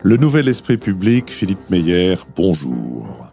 Le Nouvel Esprit Public, Philippe Meyer, bonjour.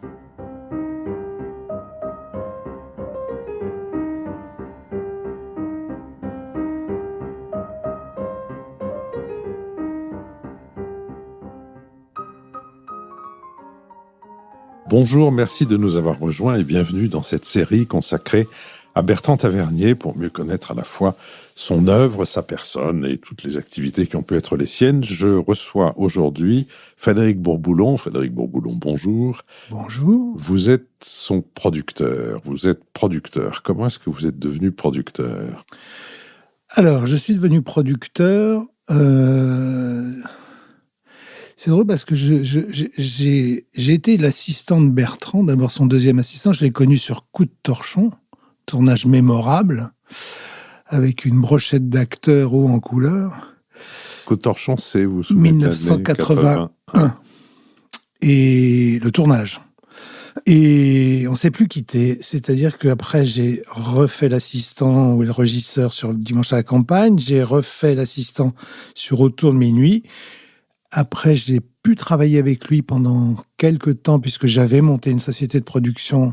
Bonjour, merci de nous avoir rejoints et bienvenue dans cette série consacrée à Bertrand Tavernier pour mieux connaître à la fois son œuvre, sa personne et toutes les activités qui ont pu être les siennes. Je reçois aujourd'hui Frédéric Bourboulon. Frédéric Bourboulon, bonjour. Bonjour. Vous êtes son producteur. Vous êtes producteur. Comment est-ce que vous êtes devenu producteur ? Alors, je suis devenu producteur. C'est drôle parce que j'ai été l'assistant de Bertrand, d'abord son deuxième assistant. Je l'ai connu sur Coup de torchon, tournage mémorable, avec une brochette d'acteurs haut en couleur. Coup de torchon, c'est, vous vous souvenez, 1981. Et le tournage. Et on ne s'est plus quitté. C'est-à-dire qu'après, j'ai refait l'assistant ou le régisseur sur le Dimanche à la campagne. J'ai refait l'assistant sur Autour de minuit. Après, j'ai pu travailler avec lui pendant quelques temps, puisque j'avais monté une société de production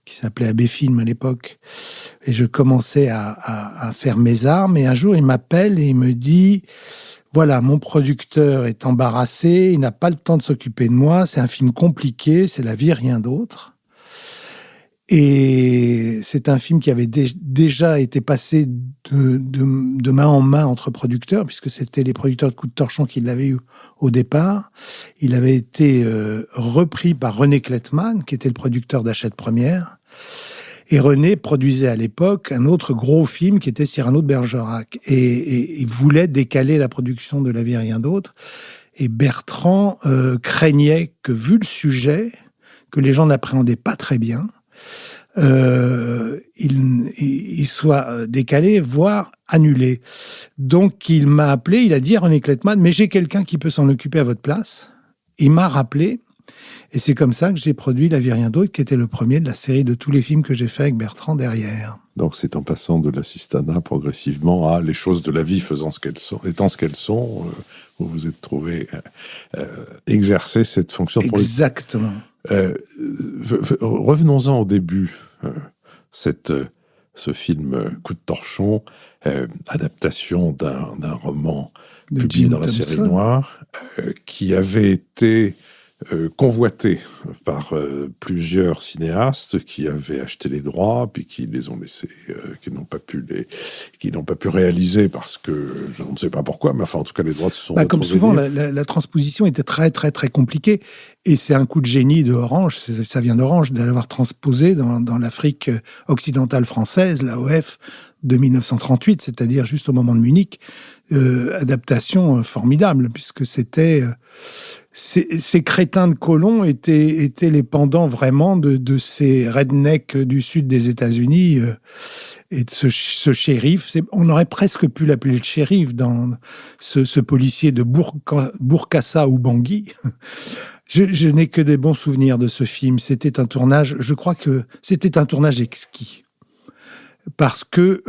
qui s'appelait AB Film à l'époque. Et je commençais à faire mes armes. Et un jour, il m'appelle et il me dit... Voilà, mon producteur est embarrassé, il n'a pas le temps de s'occuper de moi, c'est un film compliqué, c'est la vie, rien d'autre. Et c'est un film qui avait déjà été passé de main en main entre producteurs, puisque c'était les producteurs de Coup de torchon qui l'avaient eu au départ. Il avait été repris par René Klettmann, qui était le producteur d'Hachette Première. Et René produisait à l'époque un autre gros film qui était Cyrano de Bergerac. Et il voulait décaler la production de La vie, rien d'autre. Et Bertrand craignait que, vu le sujet, que les gens n'appréhendaient pas très bien, il soit décalé, voire annulé. Donc il m'a appelé, il a dit à René Klettmann, mais j'ai quelqu'un qui peut s'en occuper à votre place. Il m'a rappelé. Et c'est comme ça que j'ai produit La vie, rien d'autre, qui était le premier de la série de tous les films que j'ai fait avec Bertrand derrière. Donc c'est en passant de l'assistanat progressivement à les choses de la vie étant ce qu'elles sont, vous vous êtes trouvé exercer cette fonction. Exactement. Revenons-en au début. Ce film Coup de torchon, adaptation d'un roman publié dans la série Noire, qui avait été convoité par plusieurs cinéastes qui avaient acheté les droits puis qui les ont laissés, qui n'ont pas pu réaliser parce que je ne sais pas pourquoi, mais enfin en tout cas les droits se sont retrouvés. Comme souvent la transposition était très très très compliquée et c'est un coup de génie de Orange, ça vient d'Orange d'avoir transposé dans l'Afrique occidentale française, l'AOF de 1938, c'est-à-dire juste au moment de Munich. Adaptation formidable puisque c'était ces crétins de colons étaient les pendants vraiment de ces rednecks du sud des États-Unis et de ce shérif. On aurait presque pu l'appeler le shérif dans ce policier de Bourkassa ou Bangui. Je n'ai que des bons souvenirs de ce film. C'était un tournage, je crois que c'était un tournage exquis parce que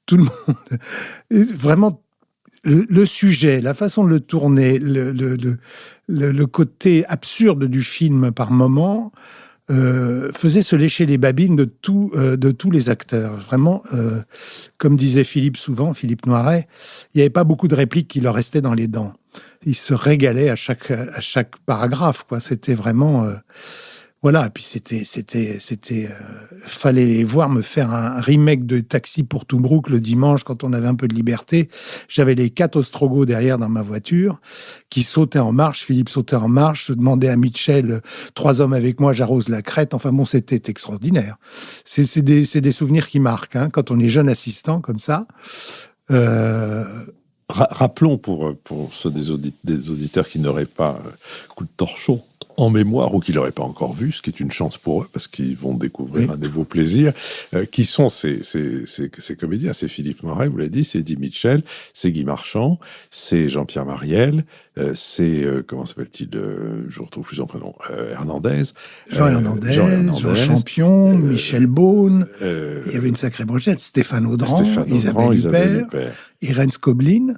tout le monde, vraiment, le sujet, la façon de le tourner, le côté absurde du film par moment, faisait se lécher les babines de tous les acteurs. Vraiment, comme disait Philippe Noiret, il n'y avait pas beaucoup de répliques qui leur restaient dans les dents. Ils se régalaient à chaque paragraphe, quoi. C'était vraiment... Voilà, et puis fallait les voir me faire un remake de Taxi pour Toubrouk le dimanche quand on avait un peu de liberté. J'avais les 4 Ostrogoths derrière dans ma voiture qui sautaient en marche. Philippe sautait en marche, je demandais à Mitchell, 3 hommes avec moi, j'arrose la crête. Enfin bon, c'était extraordinaire. C'est des souvenirs qui marquent, hein, quand on est jeune assistant comme ça. Rappelons pour ceux des auditeurs qui n'auraient pas Coup de torchon en mémoire ou qui l'auraient pas encore vu, ce qui est une chance pour eux parce qu'ils vont découvrir un nouveau plaisir. Qui sont ces comédiens? C'est Philippe Noiret, vous l'avez dit, c'est Eddie Mitchell, c'est Guy Marchand, c'est Jean-Pierre Marielle, c'est comment s'appelle-t-il? Je retrouve plus son prénom. Hernandez. Jean Hernandez, Jean Champion, Michel Beaune. Il y avait une sacrée brochette. Stéphane Audran, Isabelle Huppert, Irène Skoblin,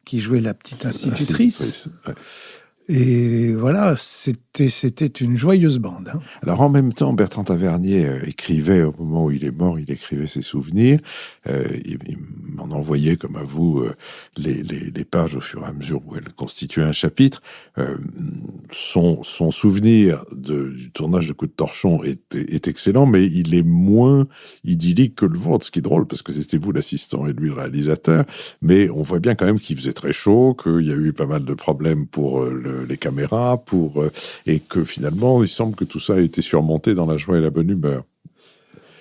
qui jouait la petite institutrice. Ouais. Et voilà, c'était une joyeuse bande. Hein. Alors en même temps, Bertrand Tavernier écrivait, au moment où il est mort, il écrivait ses souvenirs. Il m'en envoyait, comme à vous, les pages au fur et à mesure où elles constituaient un chapitre. Son souvenir du tournage de Coup de Torchon est excellent, mais il est moins idyllique que le vôtre, ce qui est drôle, parce que c'était vous l'assistant et lui le réalisateur. Mais on voit bien quand même qu'il faisait très chaud, qu'il y a eu pas mal de problèmes pour les caméras, et que finalement, il semble que tout ça a été surmonté dans la joie et la bonne humeur.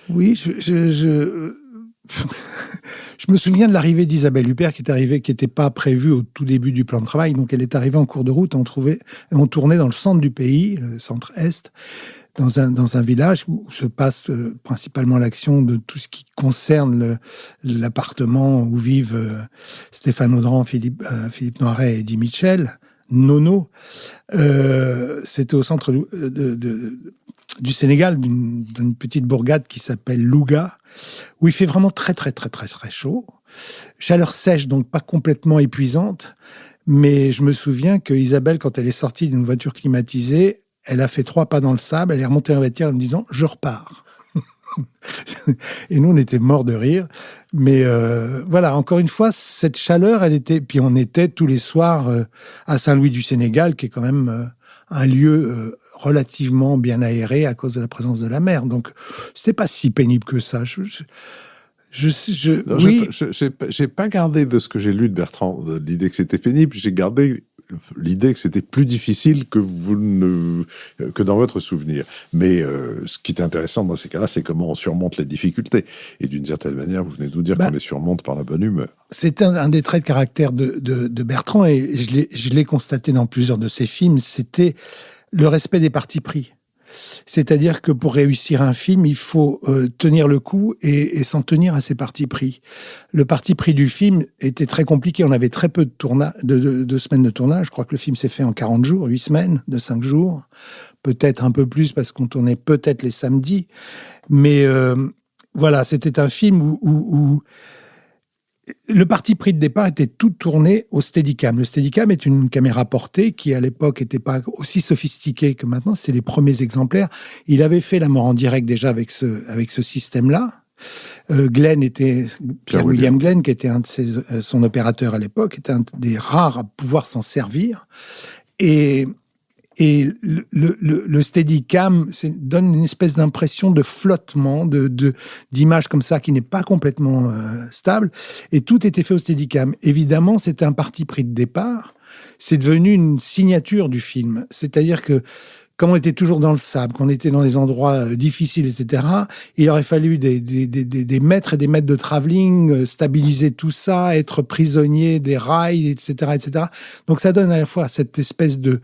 Oui, je me souviens de l'arrivée d'Isabelle Huppert, qui n'était pas prévue au tout début du plan de travail. Donc, elle est arrivée en cours de route. On tournait dans le centre du pays, centre-est, dans un village où se passe principalement l'action de tout ce qui concerne l'appartement où vivent Stéphane Audran, Philippe Noiret et Eddie Mitchell. Nono, c'était au centre du Sénégal, d'une petite bourgade qui s'appelle Louga, où il fait vraiment très, très, très, très, très chaud. Chaleur sèche, donc pas complètement épuisante. Mais je me souviens que Isabelle, quand elle est sortie d'une voiture climatisée, elle a fait 3 pas dans le sable, elle est remontée en voiture en me disant « je repars ». Et nous, on était morts de rire. Mais voilà, encore une fois, cette chaleur, elle était... Puis on était tous les soirs à Saint-Louis du Sénégal, qui est quand même un lieu relativement bien aéré à cause de la présence de la mer. Donc, c'était pas si pénible que ça. Oui. J'ai pas gardé de ce que j'ai lu de Bertrand l'idée que c'était pénible. J'ai gardé l'idée que c'était plus difficile que dans votre souvenir. Mais ce qui est intéressant dans ces cas-là, c'est comment on surmonte les difficultés. Et d'une certaine manière, vous venez de nous dire qu'on les surmonte par la bonne humeur. C'est un des traits de caractère de Bertrand, et je l'ai constaté dans plusieurs de ses films, c'était le respect des partis pris. C'est-à-dire que pour réussir un film, il faut tenir le coup et s'en tenir à ses partis pris. Le parti pris du film était très compliqué. On avait très peu de semaines de tournage. Je crois que le film s'est fait en 40 jours, 8 semaines, de 5 jours. Peut-être un peu plus parce qu'on tournait peut-être les samedis. Mais voilà, c'était un film où le parti pris de départ était tout tourné au Steadicam. Le Steadicam est une caméra portée qui, à l'époque, n'était pas aussi sophistiquée que maintenant. C'était les premiers exemplaires. Il avait fait La mort en direct déjà avec ce système-là. Pierre William Glenn, qui était son opérateur à l'époque, était un des rares à pouvoir s'en servir. Et le Steadicam donne une espèce d'impression de flottement, d'image comme ça qui n'est pas complètement stable. Et tout était fait au Steadicam. Évidemment, c'était un parti pris de départ. C'est devenu une signature du film. C'est-à-dire que, comme on était toujours dans le sable, qu'on était dans des endroits difficiles, etc., il aurait fallu des mètres et des mètres de travelling, stabiliser tout ça, être prisonnier des rails, etc., etc. Donc ça donne à la fois cette espèce de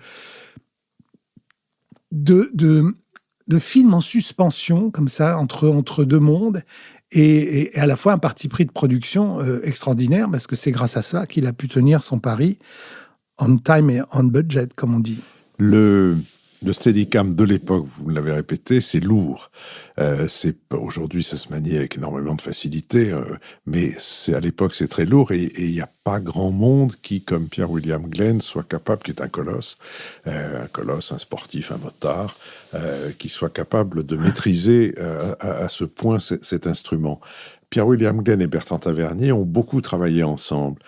film en suspension, comme ça, entre deux mondes, et à la fois un parti pris de production extraordinaire, parce que c'est grâce à ça qu'il a pu tenir son pari on time et on budget, comme on dit. Le Steadicam de l'époque, vous l'avez répété, c'est lourd. Aujourd'hui, ça se manie avec énormément de facilité, mais à l'époque, c'est très lourd, et il n'y a pas grand monde qui, comme Pierre William Glenn, soit capable, qui est un colosse, un sportif, un motard, qui soit capable de maîtriser à ce point cet instrument. Pierre William Glenn et Bertrand Tavernier ont beaucoup travaillé ensemble,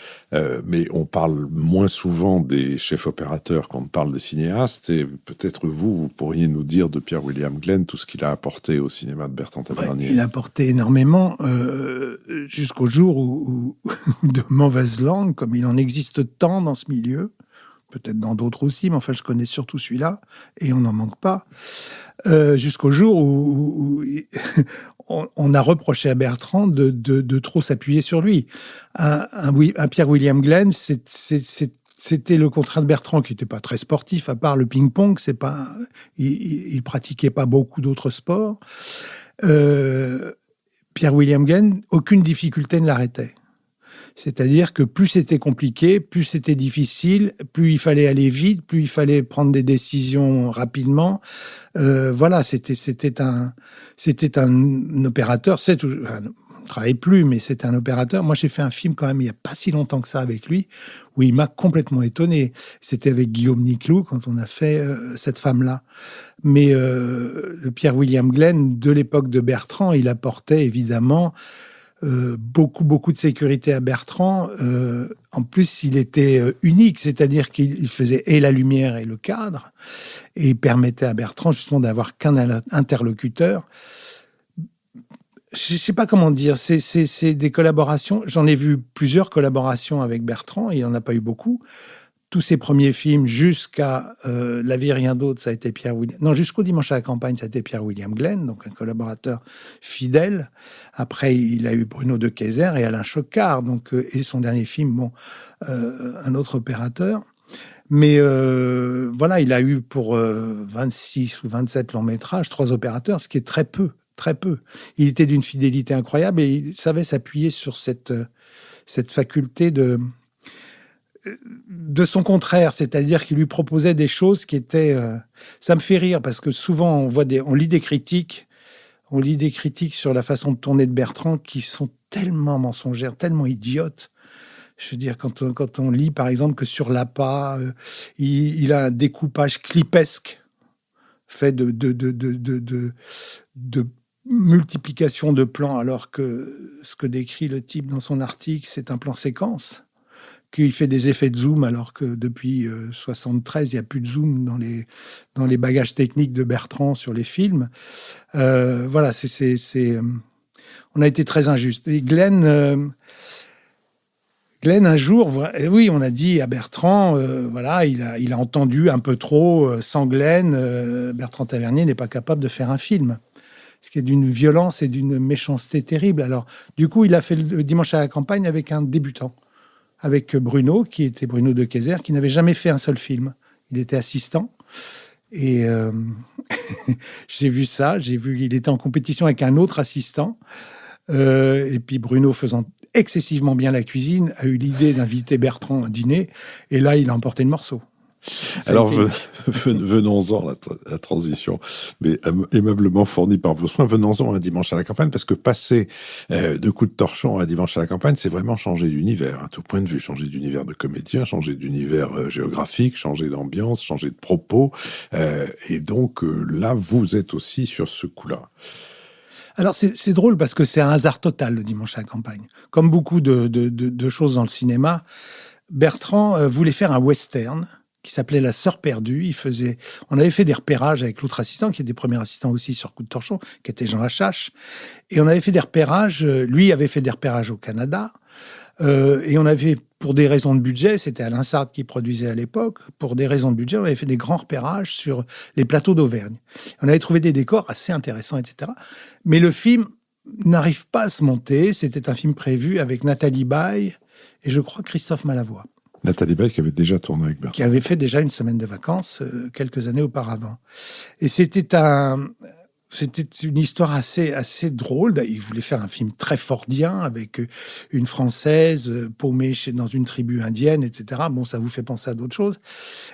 mais on parle moins souvent des chefs opérateurs qu'on ne parle des cinéastes, et peut-être vous pourriez nous dire de Pierre William Glenn tout ce qu'il a apporté au cinéma de Bertrand Tavernier. Il a apporté énormément, jusqu'au jour où de mauvaise langue, comme il en existe tant dans ce milieu, peut-être dans d'autres aussi, mais enfin je connais surtout celui-là, et on n'en manque pas, jusqu'au jour où on a reproché à Bertrand de trop s'appuyer sur lui. Un Pierre William Glenn, c'était le contraire de Bertrand, qui n'était pas très sportif, à part le ping-pong. Il pratiquait pas beaucoup d'autres sports. Pierre William Glenn, aucune difficulté ne l'arrêtait. C'est-à-dire que plus c'était compliqué, plus c'était difficile, plus il fallait aller vite, plus il fallait prendre des décisions rapidement. Voilà, c'était un opérateur. ne travaille plus, mais c'était un opérateur. Moi, j'ai fait un film quand même il n'y a pas si longtemps que ça avec lui, où il m'a complètement étonné. C'était avec Guillaume Niclou quand on a fait Cette femme-là. Mais le Pierre William Glenn, de l'époque de Bertrand, il apportait évidemment beaucoup de sécurité à Bertrand. En plus, il était unique, c'est-à-dire qu'il faisait et la lumière et le cadre, et il permettait à Bertrand justement d'avoir qu'un interlocuteur. Je sais pas comment dire, c'est des collaborations. J'en ai vu plusieurs collaborations avec Bertrand, il en a pas eu beaucoup. Tous ses premiers films jusqu'à La vie et rien d'autre, ça a été Pierre William. Non, jusqu'au Dimanche à la campagne, ça a été Pierre William Glenn, donc un collaborateur fidèle. Après, il a eu Bruno de Keyser et Alain Choquard, donc et son dernier film, un autre opérateur. Mais voilà, il a eu pour 26 ou 27 longs métrages 3 opérateurs, ce qui est très peu, très peu. Il était d'une fidélité incroyable et il savait s'appuyer sur cette faculté de son contraire, c'est-à-dire qu'il lui proposait des choses qui étaient... ça me fait rire parce que souvent on lit des critiques sur la façon de tourner de Bertrand qui sont tellement mensongères, tellement idiotes. Je veux dire, quand on lit par exemple que sur l'APA, il a un découpage clipesque fait de multiplication de plans, alors que ce que décrit le type dans son article, c'est un plan séquence. Qu'il fait des effets de zoom, alors que depuis 73, il n'y a plus de zoom dans les bagages techniques de Bertrand sur les films. Voilà, on a été très injuste. Et Glenn, un jour, oui, on a dit à Bertrand, voilà, il a entendu un peu trop, sans Glenn, Bertrand Tavernier n'est pas capable de faire un film. Ce qui est d'une violence et d'une méchanceté terrible. Alors, du coup, il a fait le Dimanche à la campagne avec un débutant. Avec Bruno, qui était Bruno de Keyser, qui n'avait jamais fait un seul film. Il était assistant. Et j'ai vu ça. Il était en compétition avec un autre assistant. Et puis Bruno, faisant excessivement bien la cuisine, a eu l'idée d'inviter Bertrand à dîner. Et là, il a emporté le morceau. Alors, venons-en à la transition, mais aimablement fournie par vos soins. Venons-en à Dimanche à la campagne, parce que passer de Coup de torchon à Dimanche à la campagne, c'est vraiment changer d'univers, à tout point de vue. Changer d'univers de comédien, changer d'univers géographique, changer d'ambiance, changer de propos. Et donc, là, vous êtes aussi sur ce coup-là. Alors, c'est drôle parce que c'est un hasard total, le Dimanche à la campagne. Comme beaucoup de choses dans le cinéma, Bertrand voulait faire un western qui s'appelait La Sœur perdue. On avait fait des repérages avec l'autre assistant, qui était premier assistant aussi sur Coup de torchon, qui était Jean Lachache. Et on avait fait des repérages, lui avait fait des repérages au Canada. Et on avait, pour des raisons de budget, c'était Alain Sartre qui produisait à l'époque, pour des raisons de budget, on avait fait des grands repérages sur les plateaux d'Auvergne. On avait trouvé des décors assez intéressants, etc. Mais le film n'arrive pas à se monter. C'était un film prévu avec Nathalie Baye et je crois Christophe Malavoie. Nathalie Baye qui avait déjà tourné avec Bertrand. Qui avait fait déjà une semaine de vacances quelques années auparavant. Et c'était une histoire assez drôle. Il voulait faire un film très fordien avec une Française paumée dans une tribu indienne, etc. Bon, ça vous fait penser à d'autres choses.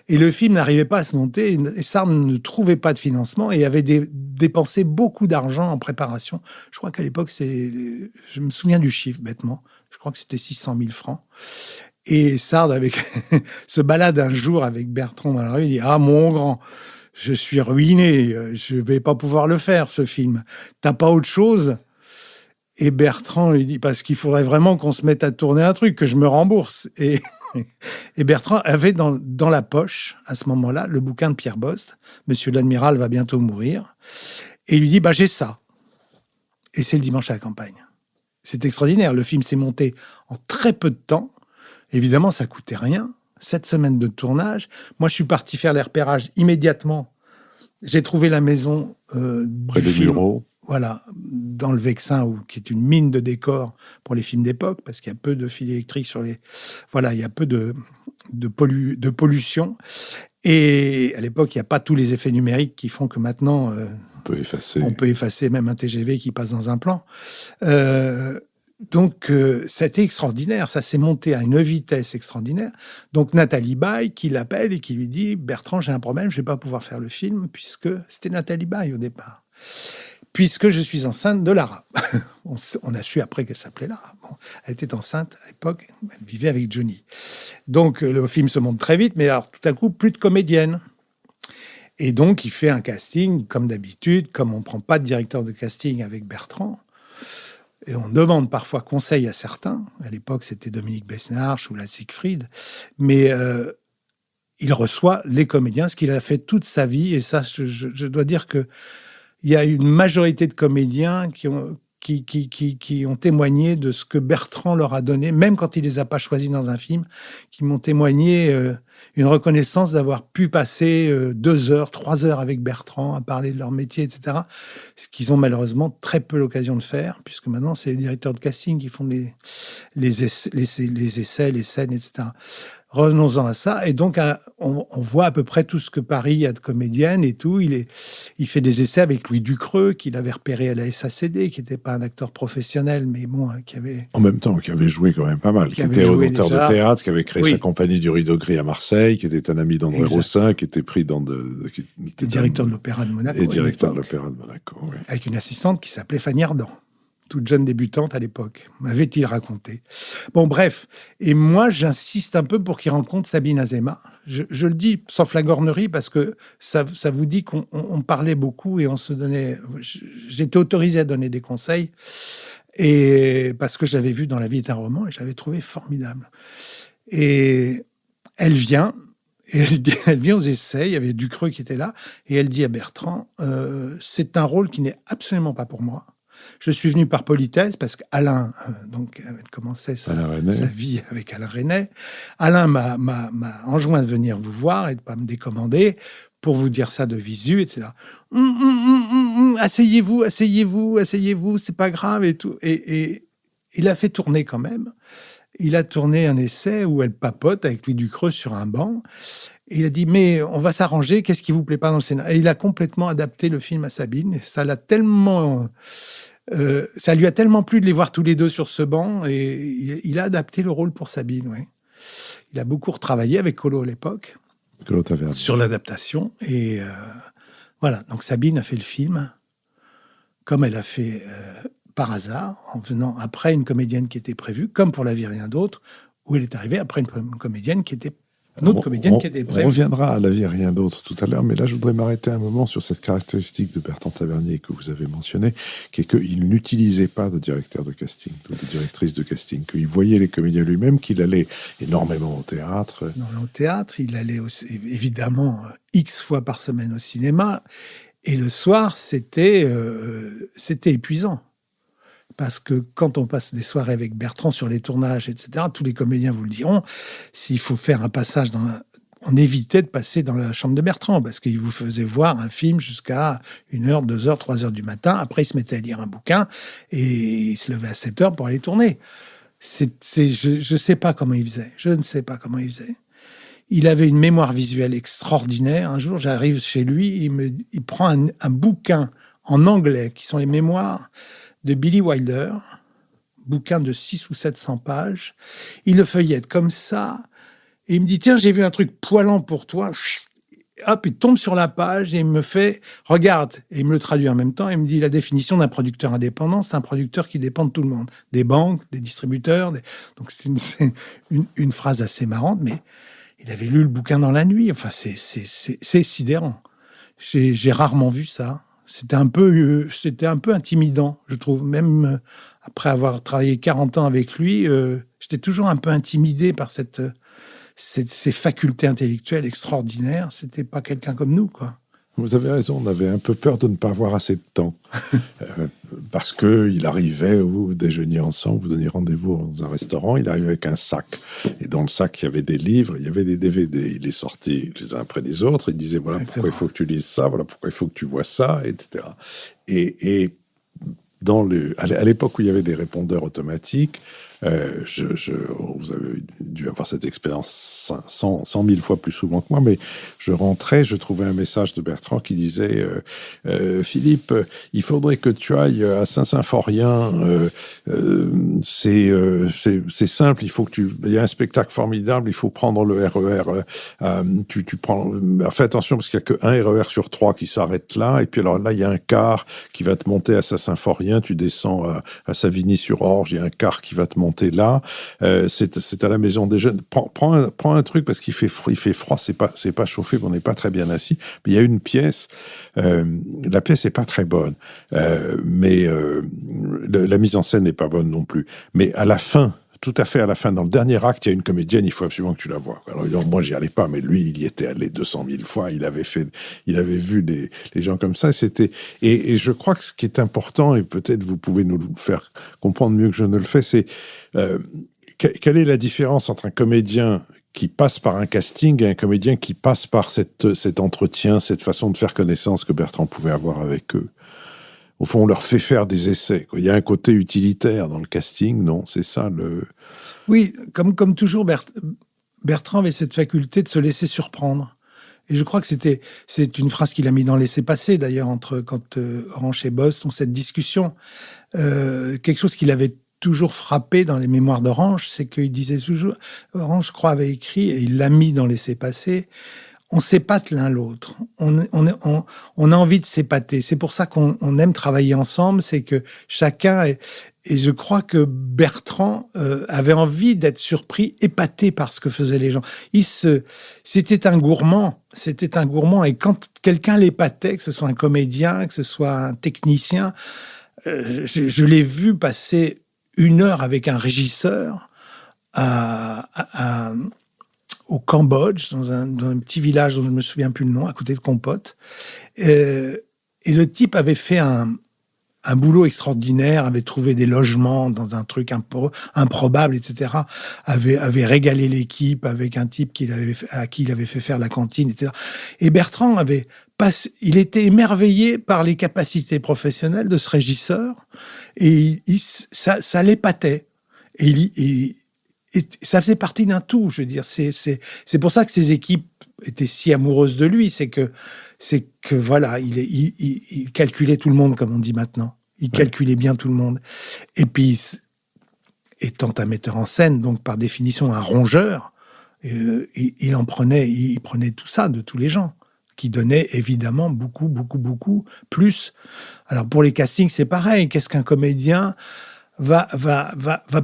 Et le film n'arrivait pas à se monter. Et Sartre ne trouvait pas de financement et avait dépensé beaucoup d'argent en préparation. Je crois qu'à l'époque, je me souviens du chiffre bêtement. Je crois que c'était 600 000 francs. Et Sard se balade un jour avec Bertrand dans la rue, il dit « Ah, mon grand, je suis ruiné, je vais pas pouvoir le faire, ce film. T'as pas autre chose ?» Et Bertrand lui dit « Parce qu'il faudrait vraiment qu'on se mette à tourner un truc, que je me rembourse. » Et Bertrand avait dans la poche, à ce moment-là, le bouquin de Pierre Bost, « Monsieur l'Admiral va bientôt mourir. » Et il lui dit « Bah, j'ai ça. » Et c'est le Dimanche à la campagne. C'est extraordinaire. Le film s'est monté en très peu de temps. Évidemment, ça coûtait rien. 7 semaines de tournage. Moi, je suis parti faire les repérages immédiatement. J'ai trouvé la maison près des bureaux. Voilà, dans le Vexin, qui est une mine de décors pour les films d'époque, parce qu'il y a peu de fils électriques sur les... Voilà, il y a peu de pollution. Et à l'époque, il n'y a pas tous les effets numériques qui font que maintenant... on peut effacer même un TGV qui passe dans un plan. Donc, ça a été extraordinaire. Ça s'est monté à une vitesse extraordinaire. Donc, Nathalie Baye qui l'appelle et qui lui dit « Bertrand, j'ai un problème, je ne vais pas pouvoir faire le film », puisque c'était Nathalie Baye au départ. puisque je suis enceinte de Lara. On a su après qu'elle s'appelait Lara. Bon, elle était enceinte à l'époque, elle vivait avec Johnny. Donc le film se monte très vite, mais alors tout à coup, plus de comédienne. Et donc il fait un casting, comme d'habitude, comme on ne prend pas de directeur de casting avec Bertrand. Et on demande parfois conseil à certains. À l'époque, c'était Dominique Besnard ou la Siegfried. Mais il reçoit les comédiens, ce qu'il a fait toute sa vie. Et ça, je dois dire qu'il y a une majorité de comédiens qui ont témoigné de ce que Bertrand leur a donné, même quand il les a pas choisis dans un film, qui m'ont témoigné une reconnaissance d'avoir pu passer 2 heures, 3 heures avec Bertrand à parler de leur métier, etc. Ce qu'ils ont malheureusement très peu l'occasion de faire, puisque maintenant, c'est les directeurs de casting qui font les essais, les scènes, etc. Revenons-en à ça. Et donc, on voit à peu près tout ce que Paris a de comédiennes et tout. Il fait des essais avec Louis Ducreux, qu'il avait repéré à la SACD, qui n'était pas un acteur professionnel, mais bon, qui avait... En même temps, qui avait joué quand même pas mal, qui était auteur de théâtre, qui avait créé sa compagnie du Rideau Gris à Marseille, qui était un ami d'André Roussin, qui était pris dans qui était directeur de l'Opéra de Monaco. Et directeur de l'Opéra de Monaco, oui. Avec une assistante qui s'appelait Fanny Ardant, toute jeune débutante à l'époque, m'avait-il raconté. Bon, bref. Et moi, j'insiste un peu pour qu'il rencontre Sabine Azéma. Je le dis sans flagornerie parce que ça vous dit qu'on parlait beaucoup et on se donnait... J'étais autorisé à donner des conseils et parce que je l'avais vu dans La vie est un roman et je l'avais trouvé formidable. Et elle vient... Et elle vient aux essais, il y avait Ducreux qui était là, et elle dit à Bertrand, c'est un rôle qui n'est absolument pas pour moi. Je suis venu par politesse parce qu'Alain, donc elle commençait sa vie avec Alain Resnais. Alain m'a enjoint de venir vous voir et de pas me décommander pour vous dire ça de visu, etc. Asseyez-vous, c'est pas grave et tout. Et il a fait tourner quand même. Il a tourné un essai où elle papote avec Louis Ducreux sur un banc. Et il a dit, mais on va s'arranger, qu'est-ce qui vous plaît pas dans le scénario? Et il a complètement adapté le film à Sabine. Et ça lui a tellement plu de les voir tous les deux sur ce banc. Et il a adapté le rôle pour Sabine, oui. Il a beaucoup retravaillé avec Colo à l'époque. Colo Tavernier. Sur l'adaptation. Et voilà, donc Sabine a fait le film comme elle a fait... par hasard, en venant après une comédienne qui était prévue, comme pour La vie rien d'autre, où elle est arrivée après une comédienne qui était comédienne qui était prévue. On reviendra à La vie rien d'autre tout à l'heure, mais là je voudrais m'arrêter un moment sur cette caractéristique de Bertrand Tavernier que vous avez mentionnée, qui est qu'il n'utilisait pas de directeur de casting, ou de directrice de casting, qu'il voyait les comédiens lui-même, qu'il allait énormément au théâtre. Au théâtre, il allait aussi, évidemment X fois par semaine au cinéma, et le soir, c'était épuisant. Parce que quand on passe des soirées avec Bertrand sur les tournages, etc., tous les comédiens vous le diront, s'il faut faire un passage on évitait de passer dans la chambre de Bertrand, parce qu'il vous faisait voir un film jusqu'à 1h, 2h, 3h du matin. Après, il se mettait à lire un bouquin et il se levait à 7h pour aller tourner. Je ne sais pas comment il faisait. Je ne sais pas comment il faisait. Il avait une mémoire visuelle extraordinaire. Un jour, j'arrive chez lui, il prend un bouquin en anglais, qui sont les mémoires de Billy Wilder, bouquin de 600 ou 700 pages. Il le feuillette comme ça, et il me dit, tiens, j'ai vu un truc poilant pour toi. Hop, il tombe sur la page et il me fait, regarde, et il me le traduit en même temps, il me dit, la définition d'un producteur indépendant, c'est un producteur qui dépend de tout le monde, des banques, des distributeurs. Donc c'est une phrase assez marrante, mais il avait lu le bouquin dans la nuit. Enfin, c'est sidérant. J'ai rarement vu ça. C'était un peu intimidant, je trouve. Même après avoir travaillé 40 ans avec lui, j'étais toujours un peu intimidé par ces facultés intellectuelles extraordinaires. C'était pas quelqu'un comme nous, quoi. Vous avez raison, on avait un peu peur de ne pas avoir assez de temps. Parce qu'il arrivait, vous déjeuniez ensemble, vous donniez rendez-vous dans un restaurant, il arrivait avec un sac. Et dans le sac, il y avait des livres, il y avait des DVD. Il les sortait les uns après les autres, il disait, voilà pourquoi il faut que tu lises ça, voilà pourquoi il faut que tu vois ça, etc. Et à l'époque où il y avait des répondeurs automatiques, Vous avez dû avoir cette expérience 100 000 fois plus souvent que moi, mais je rentrais, je trouvais un message de Bertrand qui disait Philippe, il faudrait que tu ailles à Saint-Symphorien. C'est simple, il y a un spectacle formidable, il faut prendre le RER. Fais attention parce qu'il n'y a qu'un RER sur 3 qui s'arrête là, et puis alors là, il y a un car qui va te monter à Saint-Symphorien, tu descends à Savigny-sur-Orge, il y a un car qui va te monter là. C'est à la maison des jeunes. Prends un truc parce qu'il fait froid, c'est pas chauffé, on n'est pas très bien assis. Mais il y a une pièce, la pièce n'est pas très bonne, mais la mise en scène n'est pas bonne non plus. Mais à la fin, tout à fait à la fin, dans le dernier acte, il y a une comédienne, il faut absolument que tu la vois. Alors évidemment, moi, j'y allais pas, mais lui, il y était allé 200 000 fois. Il avait vu les gens comme ça. Et je crois que ce qui est important, et peut-être vous pouvez nous le faire comprendre mieux que je ne le fais, c'est quelle est la différence entre un comédien qui passe par un casting et un comédien qui passe par cet entretien, cette façon de faire connaissance que Bertrand pouvait avoir avec eux. Au fond, on leur fait faire des essais. Il y a un côté utilitaire dans le casting, non? C'est ça le... Oui, comme toujours, Bertrand avait cette faculté de se laisser surprendre. Et je crois que c'est une phrase qu'il a mis dans Laissez-passer, d'ailleurs, quand Orange et Bost ont cette discussion. Quelque chose qu'il avait toujours frappé dans les mémoires d'Orange, c'est qu'il disait toujours, Orange, je crois, avait écrit, et il l'a mis dans Laissez-passer, on s'épate l'un l'autre. On a envie de s'épater. C'est pour ça qu'on aime travailler ensemble. C'est que chacun et je crois que Bertrand avait envie d'être surpris, épaté par ce que faisaient les gens. C'était un gourmand. C'était un gourmand. Et quand quelqu'un l'épatait, que ce soit un comédien, que ce soit un technicien, je l'ai vu passer 1 heure avec un régisseur au Cambodge, dans un petit village dont je me souviens plus le nom, à côté de Compote. Et le type avait fait un boulot extraordinaire, avait trouvé des logements dans un truc improbable, etc. Avait régalé l'équipe avec un type à qui il avait fait faire la cantine, etc. Et Bertrand il était émerveillé par les capacités professionnelles de ce régisseur et ça l'épatait. Et ça faisait partie d'un tout, je veux dire. C'est pour ça que ces équipes étaient si amoureuses de lui. C'est que voilà, il calculait tout le monde, comme on dit maintenant. Il calculait bien tout le monde. Et puis, étant un metteur en scène, donc par définition un rongeur, il prenait tout ça de tous les gens, qui donnaient évidemment beaucoup, beaucoup, beaucoup plus. Alors pour les castings, c'est pareil. Qu'est-ce qu'un comédien va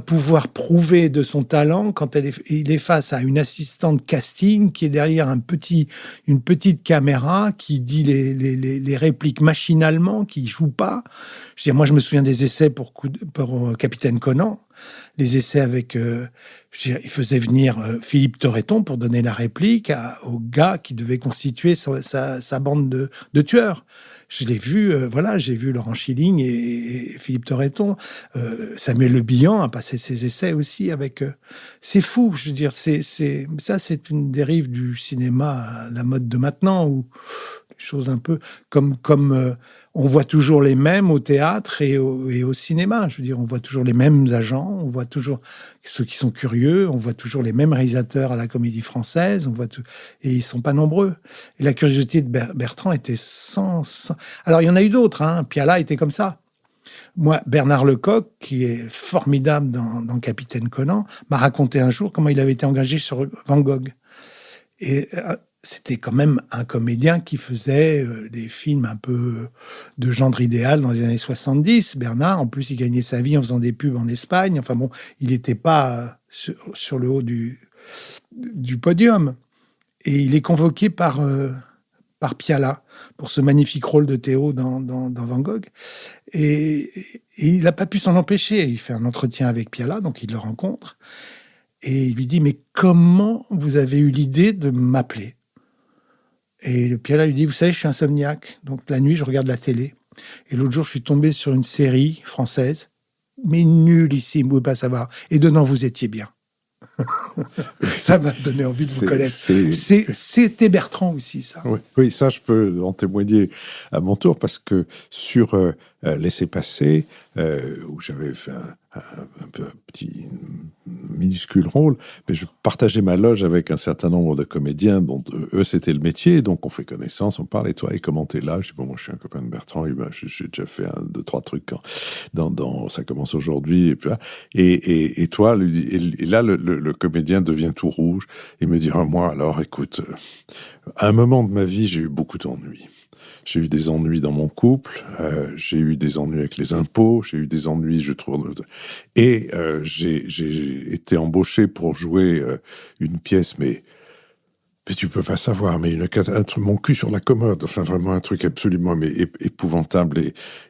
pouvoir prouver de son talent quand il est face à une assistante casting qui est derrière une petite caméra qui dit les répliques machinalement, qui joue pas. Je veux dire, moi, je me souviens des essais pour Capitaine Conan, les essais avec, il faisait venir Philippe Torreton pour donner la réplique au gars qui devait constituer sa bande de tueurs. Je l'ai vu, j'ai vu Laurent Schilling et Philippe Torreton. Samuel Le Bihan a passé ses essais aussi avec... c'est fou, je veux dire, c'est une dérive du cinéma à la mode de maintenant, où les choses un peu comme on voit toujours les mêmes au théâtre et au cinéma. Je veux dire, on voit toujours les mêmes agents, on voit toujours ceux qui sont curieux, on voit toujours les mêmes réalisateurs à la Comédie Française, et ils sont pas nombreux. Et la curiosité de Bertrand était sans... Alors, il y en a eu d'autres, hein. Piala était comme ça. Moi, Bernard Lecoq, qui est formidable dans Capitaine Conan, m'a raconté un jour comment il avait été engagé sur Van Gogh. Et c'était quand même un comédien qui faisait des films un peu de genre idéal dans les années 70. Bernard, en plus, il gagnait sa vie en faisant des pubs en Espagne. Enfin bon, il n'était pas sur le haut du podium. Et il est convoqué par Piala pour ce magnifique rôle de Théo dans Van Gogh. Et il n'a pas pu s'en empêcher. Il fait un entretien avec Piala, donc il le rencontre. Et il lui dit, mais comment vous avez eu l'idée de m'appeler ? Et Piala lui dit, vous savez, je suis insomniaque. Donc la nuit, je regarde la télé. Et l'autre jour, je suis tombé sur une série française, mais nullissime, vous ne pouvez pas savoir. Et dedans, vous étiez bien. Ça m'a donné envie de vous connaître. C'était Bertrand aussi, ça. Oui, ça, je peux en témoigner à mon tour, parce que sur Laissez-passer, où j'avais fait un petit minuscule rôle, mais je partageais ma loge avec un certain nombre de comédiens dont eux c'était le métier, donc on fait connaissance, on parle, et toi, et comment t'es là? Je dis, bon, moi je suis un copain de Bertrand, et ben, j'ai déjà fait 1, 2, 3 trucs ça commence aujourd'hui, et puis là, et toi, et là le comédien devient tout rouge, et me dit, ah, moi alors, écoute, à un moment de ma vie, j'ai eu beaucoup d'ennuis. J'ai eu des ennuis dans mon couple, j'ai eu des ennuis avec les impôts, j'ai eu des ennuis, je trouve... Et j'ai été embauché pour jouer une pièce, mais tu peux pas savoir, mais mon cul sur la commode, enfin vraiment un truc absolument épouvantable.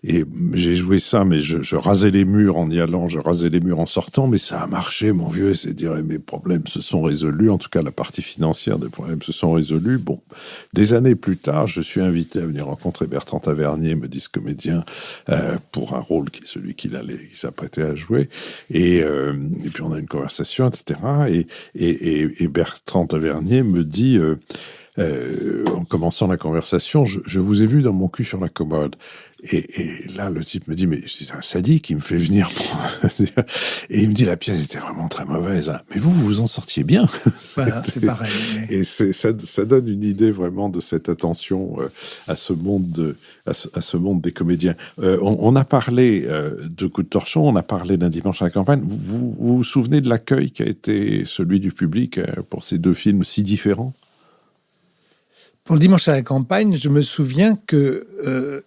Et j'ai joué ça, mais je rasais les murs en y allant, je rasais les murs en sortant, mais ça a marché, mon vieux. C'est-à-dire, mes problèmes se sont résolus, en tout cas la partie financière des problèmes se sont résolus. Bon, des années plus tard, je suis invité à venir rencontrer Bertrand Tavernier, me dit ce comédien, pour un rôle qui est celui qu'il s'apprêtait à jouer. Et puis on a une conversation, etc. Et Bertrand Tavernier me dit, en commençant la conversation, je vous ai vu dans mon cul sur la commode. Et là, le type me dit, mais c'est un sadique qui me fait venir. Et il me dit, la pièce était vraiment très mauvaise. Hein. Mais vous en sortiez bien. Voilà, c'est pareil. Mais... Et ça donne une idée vraiment de cette attention à ce monde des comédiens. On a parlé de Coup de torchon, on a parlé d'un dimanche à la campagne. Vous vous souvenez de l'accueil qui a été celui du public pour ces 2 films si différents? Pour le dimanche à la campagne, je me souviens que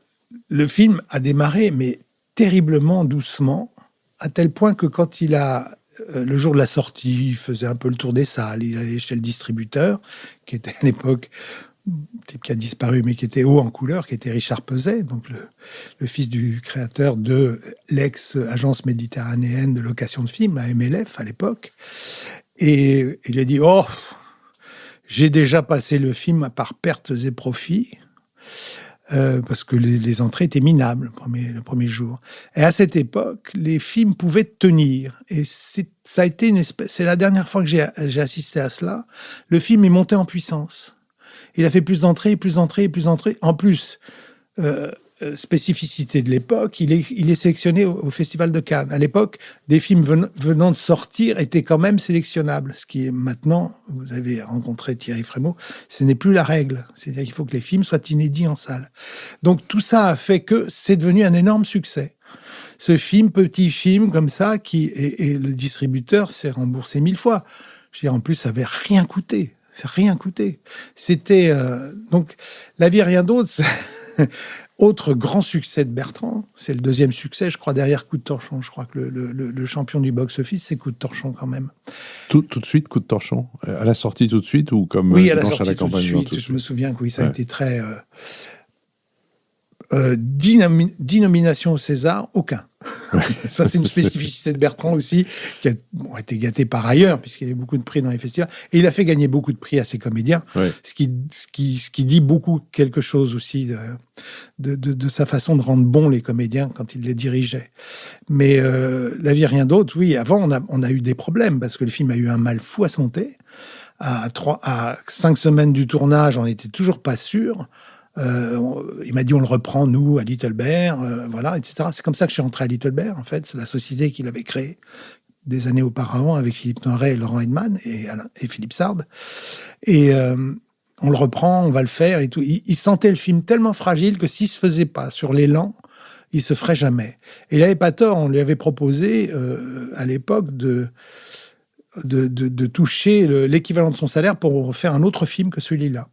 le film a démarré, mais terriblement doucement, à tel point que quand le jour de la sortie, il faisait un peu le tour des salles, il allait chez le distributeur, qui était à l'époque, type qui a disparu, mais qui était haut en couleur, qui était Richard Peset, donc le fils du créateur de l'ex-agence méditerranéenne de location de films, la MLF à l'époque. Et il a dit, oh, j'ai déjà passé le film par pertes et profits, parce que les entrées étaient minables le premier jour. Et à cette époque, les films pouvaient tenir. Et ça a été c'est la dernière fois que j'ai assisté à cela. Le film est monté en puissance. Il a fait plus d'entrées, plus d'entrées, plus d'entrées. En plus, spécificité de l'époque, il est sélectionné au Festival de Cannes. À l'époque, des films venant de sortir étaient quand même sélectionnables, ce qui est maintenant, vous avez rencontré Thierry Frémaux, ce n'est plus la règle. C'est-à-dire qu'il faut que les films soient inédits en salle. Donc tout ça a fait que c'est devenu un énorme succès. Ce petit film comme ça, et le distributeur s'est remboursé 1000 fois. Je veux dire, en plus, ça n'avait rien coûté. Ça n'a rien coûté. C'était... donc, La vie, rien d'autre... Autre grand succès de Bertrand, c'est le 2e succès, je crois, derrière Coup de torchon. Je crois que le champion du box-office, c'est Coup de torchon quand même. Tout de suite, Coup de torchon? À la sortie tout de suite ou comme oui, à la sortie à la tout campagne, de suite. Je me souviens que oui, ça a été très... 10 nominations au César, aucun. Ça, c'est une spécificité de Bertrand aussi, qui a été gâté par ailleurs, puisqu'il y avait beaucoup de prix dans les festivals. Et il a fait gagner beaucoup de prix à ses comédiens, ce qui dit beaucoup quelque chose aussi de sa façon de rendre bons les comédiens quand il les dirigeait. Mais La vie, rien d'autre, oui, avant, on a eu des problèmes, parce que le film a eu un mal fou à son thé. À 5 semaines du tournage, on n'était toujours pas sûr. Il m'a dit on le reprend nous à Little Bear, voilà, etc. C'est comme ça que je suis rentré à Little Bear, en fait. C'est la société qu'il avait créée des années auparavant avec Philippe Noiret et Laurent Heinemann et Philippe Sard. Et on le reprend, on va le faire et tout. Il sentait le film tellement fragile que s'il se faisait pas sur l'élan, il se ferait jamais. Et il n'avait pas tort. On lui avait proposé à l'époque de toucher l'équivalent de son salaire pour faire un autre film que celui-là.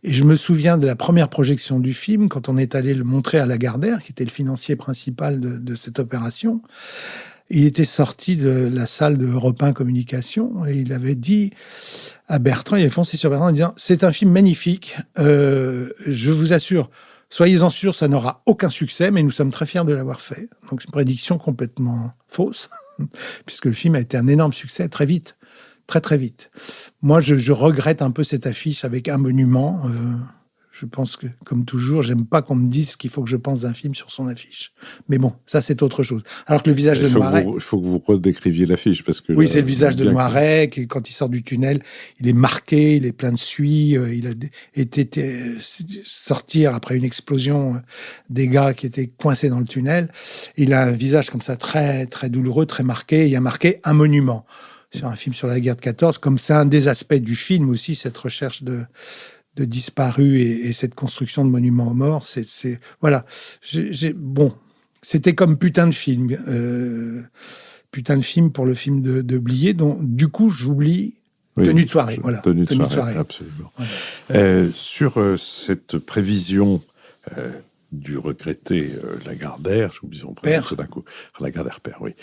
Et je me souviens de la première projection du film, quand on est allé le montrer à Lagardère, qui était le financier principal de cette opération. Il était sorti de la salle de Europe 1 Communication et il avait dit à Bertrand, il avait foncé sur Bertrand en disant « C'est un film magnifique, je vous assure, soyez-en sûrs, ça n'aura aucun succès, mais nous sommes très fiers de l'avoir fait. » Donc c'est une prédiction complètement fausse, puisque le film a été un énorme succès très vite. Très, très vite. Moi, je regrette un peu cette affiche avec un monument. Je pense que, comme toujours, j'aime pas qu'on me dise ce qu'il faut que je pense d'un film sur son affiche. Mais bon, ça, c'est autre chose. Alors que le visage de Noiret... Il faut que vous redécriviez l'affiche, parce que... Oui, c'est le visage de Noiret, qui, quand il sort du tunnel, il est marqué, il est plein de suie, il a été sortir après une explosion des gars qui étaient coincés dans le tunnel. Il a un visage comme ça, très, très douloureux, très marqué. Il y a marqué un monument sur un film sur la guerre de 14, comme c'est un des aspects du film aussi, cette recherche de disparus et cette construction de monuments aux morts. Voilà. Bon, c'était comme putain de film. Putain de film pour le film de Blier, dont du coup j'oublie Tenue de soirée. Voilà. Tenue de soirée, absolument. Voilà. Sur cette prévision du regretté Lagardère, j'oublie son prénom tout d'un coup. Lagardère père, oui.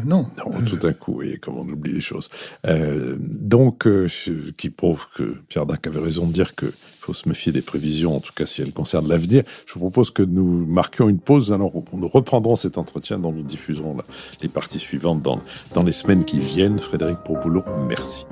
Non. Non, tout d'un coup, oui, comme on oublie les choses. Donc, qui prouve que Pierre Dac avait raison de dire qu'il faut se méfier des prévisions, en tout cas si elles concernent l'avenir. Je vous propose que nous marquions une pause, alors nous reprendrons cet entretien dont nous diffuserons les parties suivantes dans les semaines qui viennent. Frédéric Proboulot, merci.